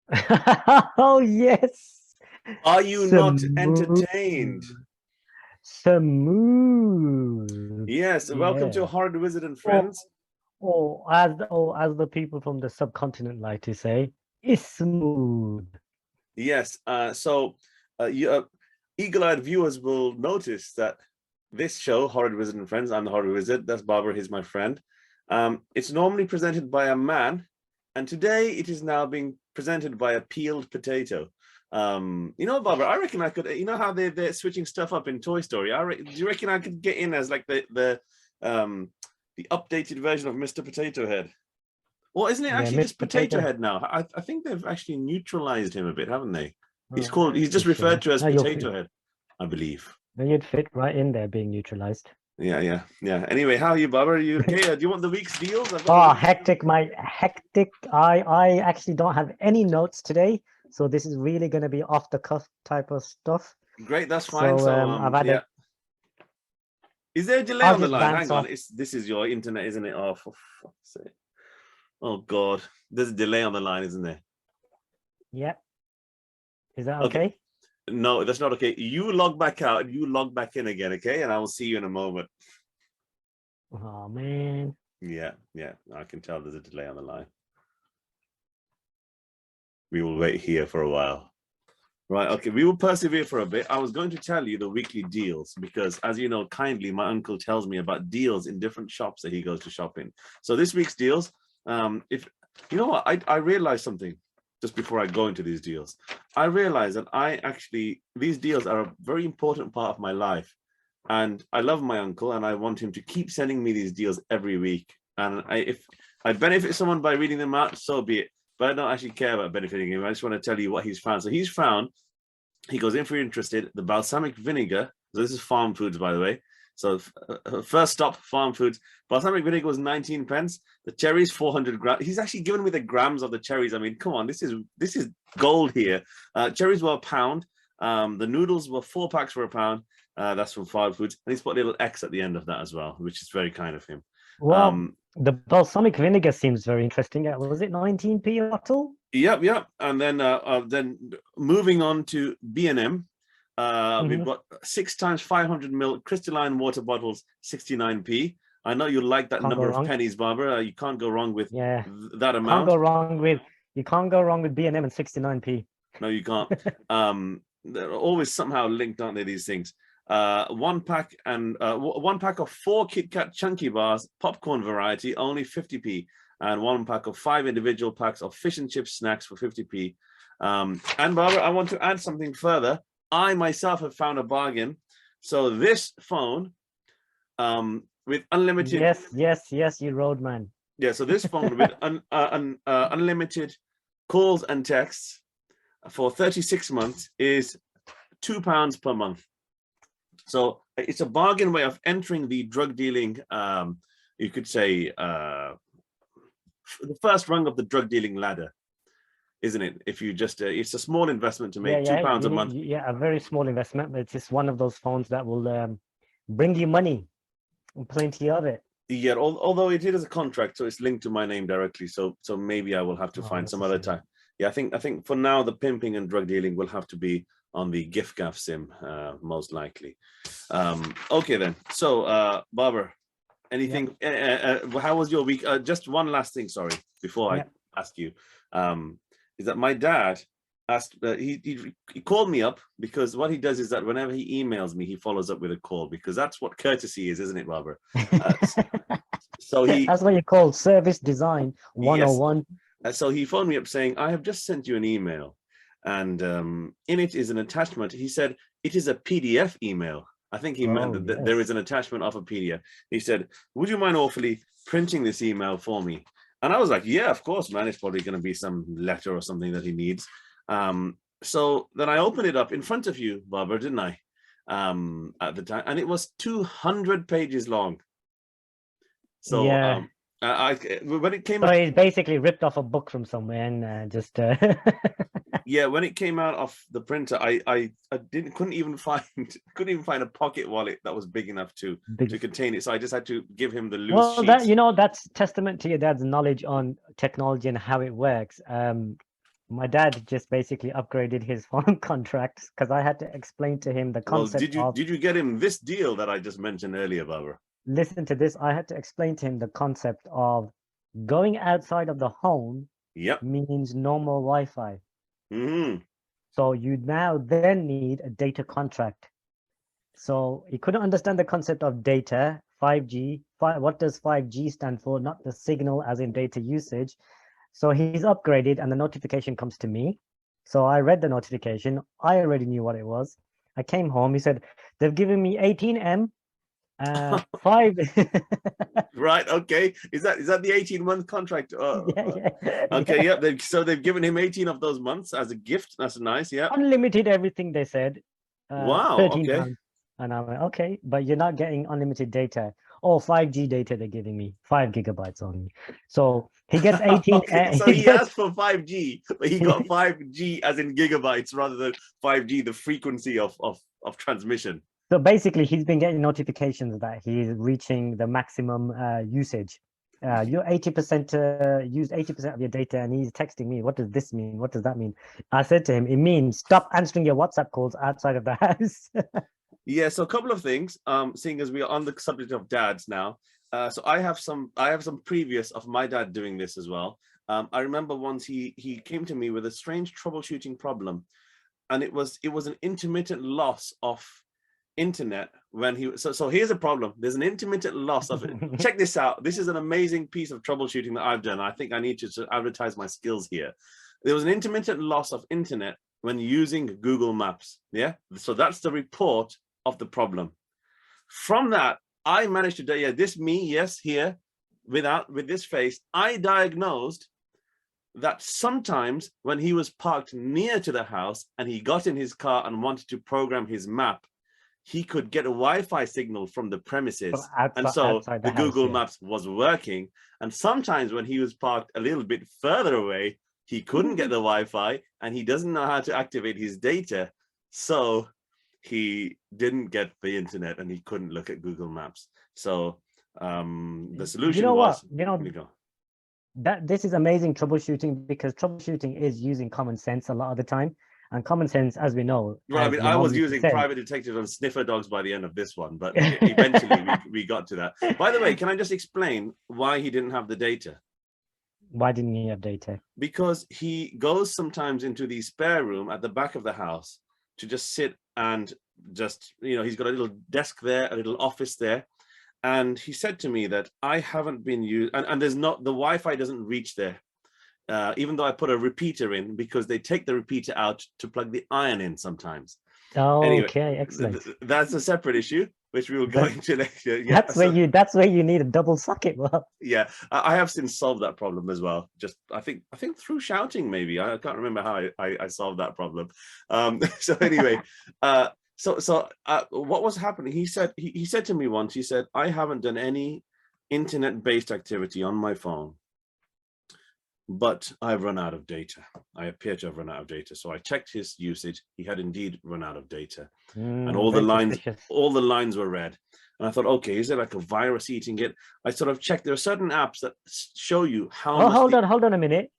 Oh yes. Are you not Smooth. entertained? Smooth. Yes, welcome to Yeah. Horrid Wizard and Or Friends. or as the people from the subcontinent like to say, it's smooth. Yes, you eagle-eyed viewers will notice that this show, Horrid Wizard and Friends, I'm the Horrid Wizard, that's Babar, he's my friend. It's normally presented by a man, and today it is now being presented by a peeled potato. Babar, I reckon I could, you know how they're switching stuff up in Toy Story? Do you reckon I could get in as like the updated version of Mr. Potato Head? Well, isn't it Yeah, actually Mr. just Potato Potato. Head now? I think they've actually neutralized him a bit, haven't they? He's just Good for referred them. to as No, Potato Head, I believe. you'd fit right in there being neutralized. Yeah. Anyway, how are you, Barbara? Are you okay? Do you want the week's deals? I've got the Oh, week's deals. hectic, my hectic. I actually don't have any notes today, so this is really going to be off the cuff type of stuff. Great, that's fine. So So, I've had yeah. a. Is there a delay I'll on the just line? bounce Hang on. off. This is your internet, isn't it? Oh, for fuck's sake. Oh God, there's a delay on the line, isn't there? Yeah, is that Okay. okay? No, that's not okay. You log back out and you log back in again, okay? And I will see you in a moment. Oh man. Yeah. I can tell there's a delay on the line. We will wait here for a while. Right, okay, we will persevere for a bit. I was going to tell you the weekly deals because, as you know, kindly, my uncle tells me about deals in different shops that he goes to shop in. So this week's deals, if you know what, I realized something just before I go into these deals. I realized that these deals are a very important part of my life. And I love my uncle and I want him to keep sending me these deals every week. And if I benefit someone by reading them out, so be it. But I don't actually care about benefiting him. I just want to tell you what he's found. So he's found, he goes in for interested, the balsamic vinegar. So this is farm foods, by the way. So first stop, farm foods. Balsamic vinegar was 19 pence. The cherries, 400 grams. He's actually given me the grams of the cherries. I mean, come on, this is gold here. Cherries were £1. The noodles were 4 packs for £1. That's from farm foods. And he's put a little X at the end of that as well, which is very kind of him. Well, the balsamic vinegar seems very interesting. Was it 19p a bottle? Yep. And then moving on to B&M. We've got 6 times 500 ml crystalline water bottles, 69p. I know you like that Can't go number of wrong. pennies, Barbara. You can't go wrong with Yeah, that can't amount. go wrong with you can't go wrong with B&M and 69p. No, you can't. They're always somehow linked, aren't they? These things. One pack of 4 Kit Kat chunky bars, popcorn variety, only 50p, and 1 pack of 5 individual packs of fish and chip snacks for 50p. And Barbara, I want to add something further. I myself have found a bargain. So this phone, with unlimited. Yes, you roadman. Yeah, so this phone with unlimited calls and texts for 36 months is £2 per month. So it's a bargain way of entering the drug dealing, you could say, the first rung of the drug dealing ladder, isn't it? If you just, it's a small investment to make £2 a month. Yeah, a very small investment, but it's just one of those phones that will bring you money, and plenty of it. Yeah, although it is a contract, so it's linked to my name directly. So maybe I will have to Oh, find that's some a other shame. time. Yeah, I think for now the pimping and drug dealing will have to be on the gift gaff sim, most likely. Okay then. So Babar, anything? How was your week? Just one last thing, sorry, before I ask you, is that my dad asked, he called me up because what he does is that whenever he emails me, he follows up with a call because that's what courtesy is, isn't it, Babar? So That's what you call service design yes. 101. So he phoned me up saying, I have just sent you an email, and in it is an attachment. He said it is a PDF email. I think he meant that there is an attachment of a PDF. He said, would you mind awfully printing this email for me? And I was like, yeah, of course, man. It's probably going to be some letter or something that he needs. So then I opened it up in front of you, Barbara, didn't I? At the time, and it was 200 pages long. So when it came so he basically ripped off a book from somewhere and just yeah, when it came out of the printer, I couldn't even find a pocket wallet that was big enough to contain it. So I just had to give him the loose sheets. That's testament to your dad's knowledge on technology and how it works. My dad just basically upgraded his phone contract because I had to explain to him the Well, concept of, did you get him this deal that I just mentioned earlier, Babar? listen to this, I had to explain to him the concept of going outside of the home Yep. means normal Wi-Fi. Hmm. So you now then need a data contract. So he couldn't understand the concept of data, 5G. What does 5G stand for? Not the signal as in data usage. So he's upgraded and the notification comes to me. So I read the notification. I already knew what it was. I came home. He said, they've given me 18M, 5. Right. Okay. Is that the 18-month contract? Yeah. Okay. Yep. So they've given him 18 of those months as a gift. That's nice. Yeah. Unlimited everything, they said. Wow. 13 Okay. pounds. And I went, okay, but you're not getting unlimited data. Oh, 5G data they're giving me, 5 GB only. So he gets 18. Okay. So He he asked gets, for 5G, but he got 5G as in gigabytes rather than 5G, the frequency of transmission. so basically, he's been getting notifications that he's reaching the maximum usage. You're 80% used 80% of your data, and he's texting me. What does this mean? What does that mean? I said to him, it means stop answering your WhatsApp calls outside of the house. Yeah, so a couple of things. Seeing as we are on the subject of dads now, so I have some previous of my dad doing this as well. I remember once he came to me with a strange troubleshooting problem, and it was an intermittent loss of internet when he. So here's a problem. There's an intermittent loss of it. Check this out. This is an amazing piece of troubleshooting that I've done. I think I need to advertise my skills here. There was an intermittent loss of internet when using Google Maps. Yeah, so that's the report of the problem. From that, I managed to do, yeah, this me, yes, here, with this face, I diagnosed that sometimes when he was parked near to the house and he got in his car and wanted to program his map, he could get a Wi-Fi signal from the premises. And so outside the the house, Google yeah. Maps was working. And sometimes when he was parked a little bit further away, he couldn't get the Wi-Fi and he doesn't know how to activate his data. So he didn't get the internet and he couldn't look at Google Maps. So the solution You know was, what? That this is amazing troubleshooting because troubleshooting is using common sense a lot of the time. And common sense, as we know, well, I as mean, your I mom was used to using say. private detectives and sniffer dogs by the end of this one, but eventually we got to that. By the way, can I just explain why he didn't have the data? Why didn't he have data? Because he goes sometimes into the spare room at the back of the house to just sit and just, he's got a little desk there, a little office there. And he said to me that I haven't been used, and there's not, the Wi-Fi doesn't reach there. Even though I put a repeater in, because they take the repeater out to plug the iron in sometimes. Anyway, Okay, excellent. That's a separate issue, which we will go into next year. Yeah, that's where you need a double socket. Well, yeah, I have since solved that problem as well. Just I think through shouting, maybe. I can't remember how I solved that problem. So anyway, what was happening? He said to me once, he said, I haven't done any internet-based activity on my phone, but I've run out of data. I appear to have run out of data. So I checked his usage. He had indeed run out of data. And all the lines were red. And I thought, okay, is there like a virus eating it? I sort of checked. There are certain apps that show you how much. Hold on a minute.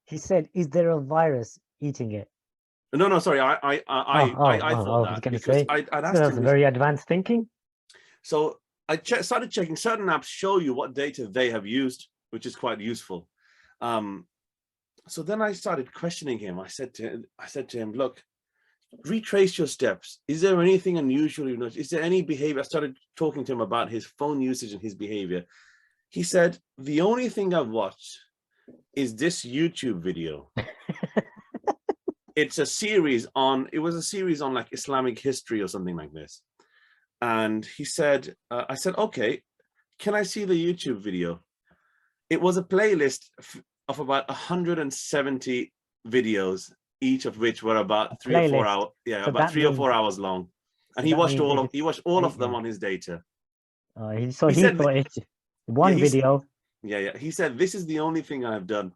He said, is there a virus eating it? No, sorry. I thought that because I'd asked that's him. Very advanced thinking. So I started checking. Certain apps show you what data they have used, which is quite useful. So then I started questioning him. I said to him, look, retrace your steps. Is there anything unusual you noticed? Is there any behavior? I started talking to him about his phone usage and his behavior. He said, the only thing I've watched is this YouTube video. It was a series on like Islamic history or something like this. And he said, I said, okay, can I see the YouTube video? It was a playlist of about 170 videos, each of which were about 3 or 4 hours. Yeah, so about 3 or 4 hours long. And he watched all of them on his data. He thought it's one video. Yeah. He said, this is the only thing I've done.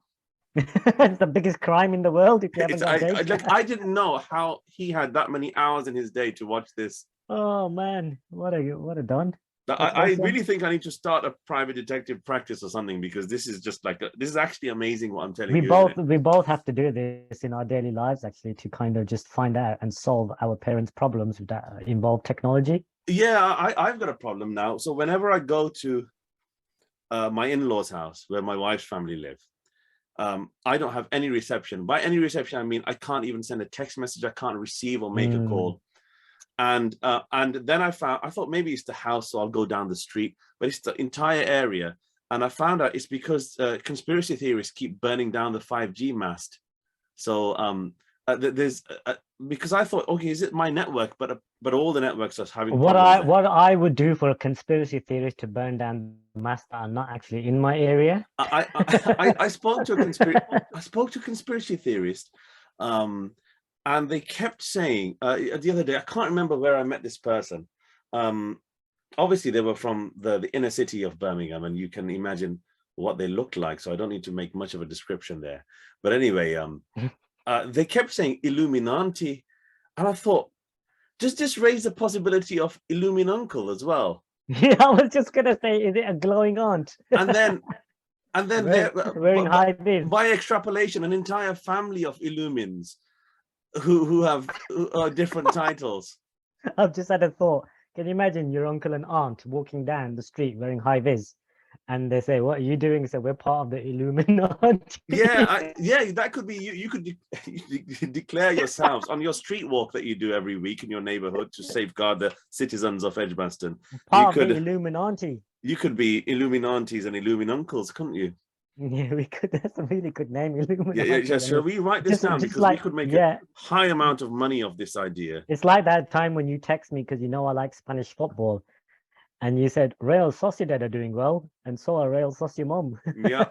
It's the biggest crime in the world if you haven't got data. I didn't know how he had that many hours in his day to watch this. Oh man, what a don. I awesome. really think I need to start a private detective practice or something, because this is just like this is actually amazing what I'm telling you. We both have to do this in our daily lives actually, to kind of just find out and solve our parents' problems that involve technology. Yeah, I've got a problem now. So whenever I go to my in-laws' house where my wife's family live, I don't have any reception. By any reception, I mean I can't even send a text message. I can't receive or make a call. And then I thought maybe it's the house, so I'll go down the street, but it's the entire area. And I found out it's because conspiracy theorists keep burning down the 5G mast. So there's because I thought, okay, is it my network? But all the networks are having problems. What I would do for a conspiracy theorist to burn down the masts that are not actually in my area. I spoke to a conspiracy theorist, and they kept saying the other day, I can't remember where I met this person. Obviously they were from the inner city of Birmingham, and you can imagine what they looked like, so I don't need to make much of a description there. But anyway, they kept saying Illuminati, and I thought, does this raise the possibility of Illuminuncle as well? Yeah, I was just gonna say, is it a glowing aunt? And then wearing high vis. By extrapolation, an entire family of Illumins who have different titles. I've just had a thought. Can you imagine your uncle and aunt walking down the street wearing high vis, and they say, "What are you doing?" So we're part of the Illuminati. Yeah, yeah, that could be you. You could declare yourselves on your street walk that you do every week in your neighborhood to safeguard the citizens of Edgbaston. Part of the Illuminati. You could be Illuminantes and Illuminuncles, couldn't you? Yeah, we could. That's a really good name, Illuminati. Yeah. Shall we write this down, because we could make a high amount of money of this idea. It's like that time when you text me because you know I like Spanish football, and you said Real Sociedad are doing well, and so are Real Sociedad. Yeah.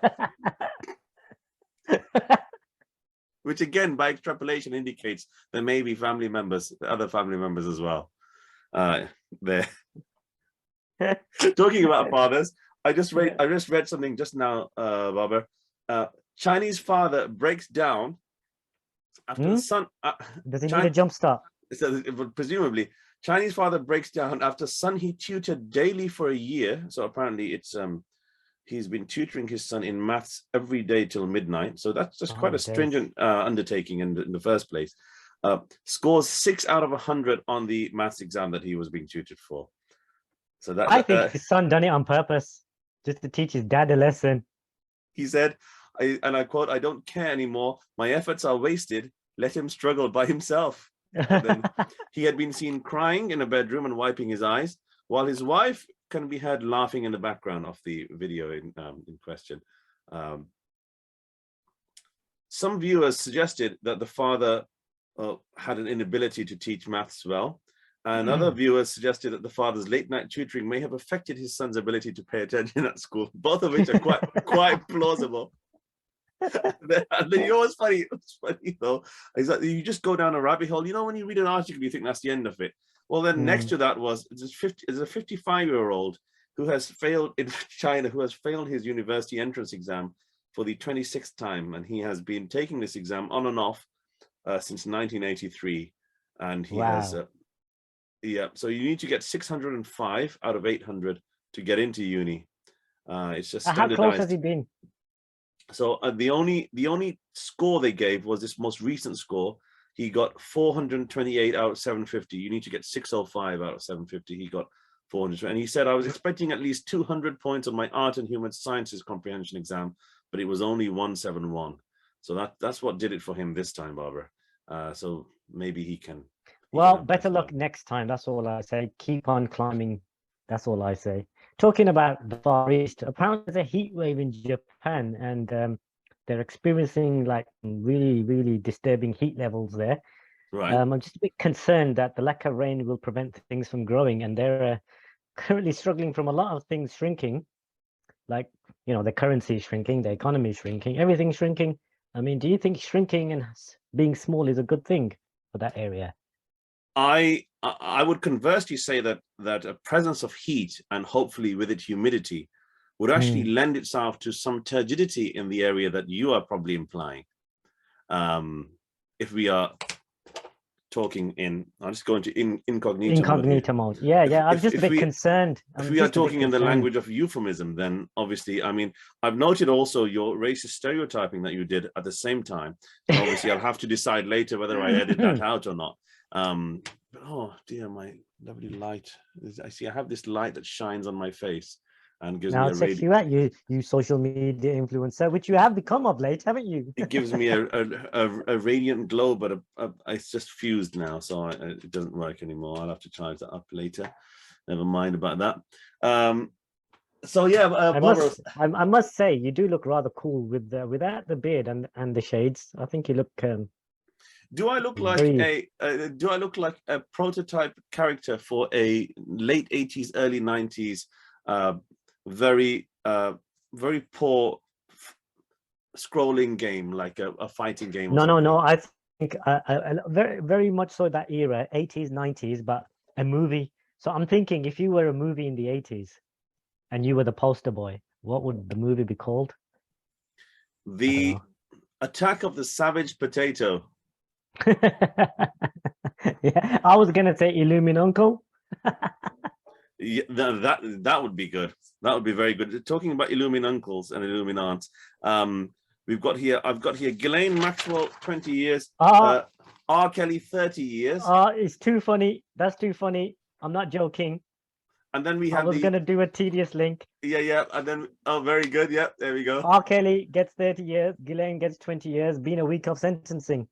Which again, by extrapolation, indicates there may be family members, other family members as well. There. Talking about fathers, I just read something just now, Babar. Chinese father breaks down after the son. Does he need a jump start? So, presumably, Chinese father breaks down after son he tutored daily for a year. So apparently, it's he's been tutoring his son in maths every day till midnight. So that's just quite a stringent undertaking in the first place. Scores 6 out of 100 on the maths exam that he was being tutored for. So that I think his son done it on purpose, just to teach his dad a lesson. He said, and I quote, "I don't care anymore. My efforts are wasted. Let him struggle by himself." Then he had been seen crying in a bedroom and wiping his eyes, while his wife can be heard laughing in the background of the video in question. Some viewers suggested that the father had an inability to teach maths well. And other viewers suggested that the father's late-night tutoring may have affected his son's ability to pay attention at school, both of which are quite plausible. And you know what's funny? It's funny though, is that you just go down a rabbit hole. You know, when you read an article, you think that's the end of it. Well, then next to that was a 55-year-old who has failed in China, who has failed his university entrance exam for the 26th time, and he has been taking this exam on and off since 1983, and he has. Yeah, so you need to get 605 out of 800 to get into uni. It's just standardized. How close has he been? So the only score they gave was this most recent score. He got 428 out of 750. You need to get 605 out of 750. He got 400. And he said, I was expecting at least 200 points on my art and human sciences comprehension exam, but it was only 171. So that's what did it for him this time, Barbara. So maybe he can. Well, better luck next time. That's all I say. Keep on climbing. That's all I say. Talking about the Far East, apparently there's a heat wave in Japan, and they're experiencing like really, really disturbing heat levels there. Right. I'm just a bit concerned that the lack of rain will prevent things from growing, and they're currently struggling from a lot of things shrinking, like, you know, the currency is shrinking, the economy is shrinking, everything's shrinking. I mean, do you think shrinking and being small is a good thing for that area? I would conversely say that a presence of heat, and hopefully with it humidity, would actually lend itself to some turgidity in the area that you are probably implying. If we are talking in, I'll just go into incognito mode here. Incognito mode. Yeah, yeah. I'm just a bit concerned. If we are talking in the language of euphemism, then obviously, I mean, I've noted also your racist stereotyping that you did at the same time. So obviously, I'll have to decide later whether I edit that out or not. But oh dear, my lovely light. I see I have this light that shines on my face and gives me a checks you out, you social media influencer, which you have become of late, haven't you? It gives me a radiant glow, but it's just fused now, so it doesn't work anymore. I'll have to charge that up later. Never mind about that. So yeah, I must say you do look rather cool with without the beard and the shades. I think you look. Do I look like a prototype character for a late 80s, early 90s, very poor scrolling game, like a fighting game? No. I think very, very much so that era, 80s, 90s, but a movie. So I'm thinking if you were a movie in the 80s and you were the poster boy, what would the movie be called? The Attack of the Savage Potato. Yeah, I was gonna say Illuminuncle. Yeah, that would be good. That would be very good. Talking about Illuminuncles and Illuminants, I've got here Ghislaine Maxwell 20 years, R. Kelly 30 years. It's too funny. That's too funny. I'm not joking. And then we have I was gonna do a tedious link. Yeah, and then very good. Yeah, there we go. R. Kelly gets 30 years, Ghislaine gets 20 years, been a week of sentencing.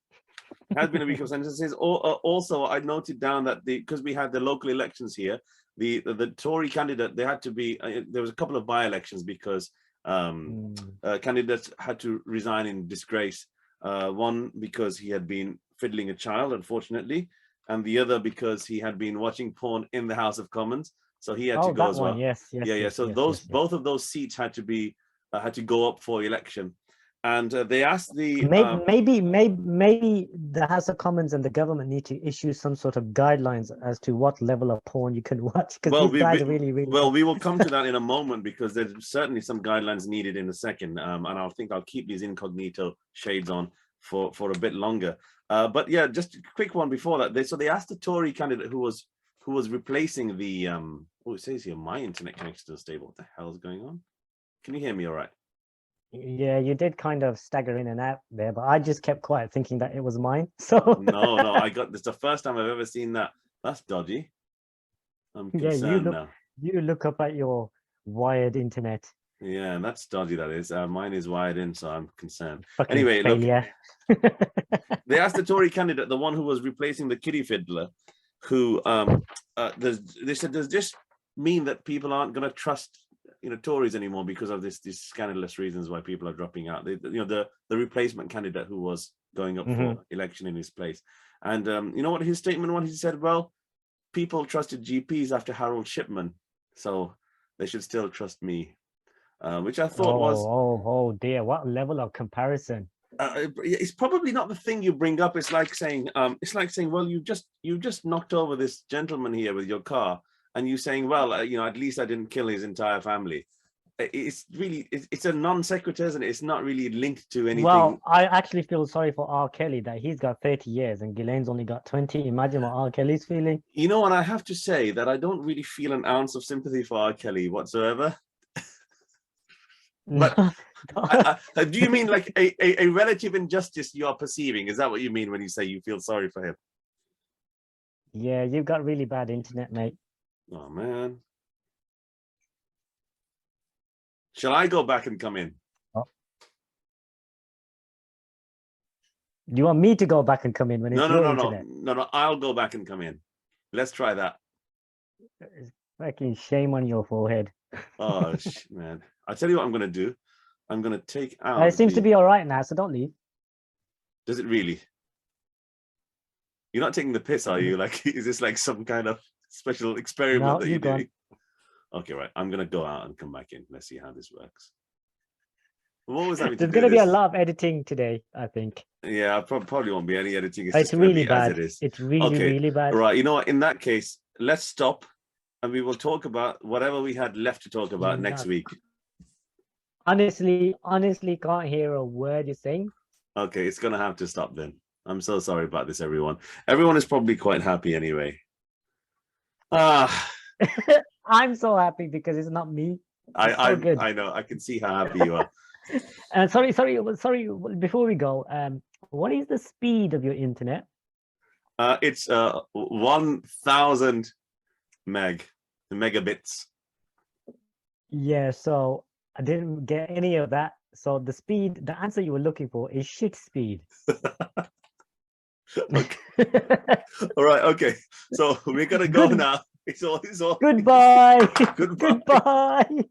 Has been a week of sentences. Also, I noted down that because we had the local elections here, the Tory candidate, there had to be there was a couple of by-elections because candidates had to resign in disgrace. One because he had been fiddling a child, unfortunately, and the other because he had been watching porn in the House of Commons, so he had to go as well. Yes. So both of those seats had to go up for election. And they asked the maybe the House of Commons and the government need to issue some sort of guidelines as to what level of porn you can watch, because these guys are really we will come to that in a moment, because there's certainly some guidelines needed in a second, and I think I'll keep these incognito shades on for a bit longer. But yeah, just a quick one before that. They asked the Tory candidate who was replacing the it says here my internet connection is stable. What the hell is going on? Can you hear me all right? Yeah, you did kind of stagger in and out there, but I just kept quiet thinking that it was mine. So no, I got this. The first time I've ever seen that. That's dodgy. I'm concerned now. You look up at your wired internet. Yeah, that's dodgy. That is. Mine is wired in, so I'm concerned. Fucking anyway, failure. Look, they asked the Tory candidate, the one who was replacing the kiddie fiddler, who they said, does this mean that people aren't going to trust Tories anymore because of these scandalous reasons why people are dropping out? The replacement candidate who was going up for election in his place, and you know what his statement was? He said, "Well, people trusted GPs after Harold Shipman, so they should still trust me," which I thought was oh dear, what level of comparison? It's probably not the thing you bring up. It's like saying, well, you just knocked over this gentleman here with your car. And you saying, well, at least I didn't kill his entire family. It's a non sequitur, isn't it? It's not really linked to anything. Well, I actually feel sorry for R. Kelly that he's got 30 years and Ghislaine's only got 20. Imagine what R. Kelly's feeling. And I have to say that I don't really feel an ounce of sympathy for R. Kelly whatsoever. But do you mean like a relative injustice you are perceiving? Is that what you mean when you say you feel sorry for him? Yeah, you've got really bad internet, mate. Oh man, shall I go back and come in? Do you want me to go back and come in when it's your internet? No, I'll go back and come in. Let's try that. Fucking shame on your forehead. Oh man, I'll tell you what I'm gonna do. I'm gonna take out it seems to be all right now, so don't leave. Does it really? You're not taking the piss, are you? Like, is this like some kind of special experiment that you're doing? Okay, right. I'm gonna go out and come back in. Let's see how this works. What was that? There's gonna be a lot of editing today, I think. Yeah, probably won't be any editing. It's really bad. It's really bad. Right. You know what? In that case, let's stop, and we will talk about whatever we had left to talk about next week. Honestly, can't hear a word you're saying. Okay, it's gonna have to stop then. I'm so sorry about this, everyone. Everyone is probably quite happy anyway. Ah, I'm so happy because it's not me. It's so good. I know. I can see how happy you are. Sorry. Before we go, what is the speed of your internet? It's 1,000 megabits. Yeah, so I didn't get any of that. So the speed, the answer you were looking for is shit speed. Okay. All right. Okay. So we're gonna go now. It's all. Goodbye. Goodbye. Goodbye.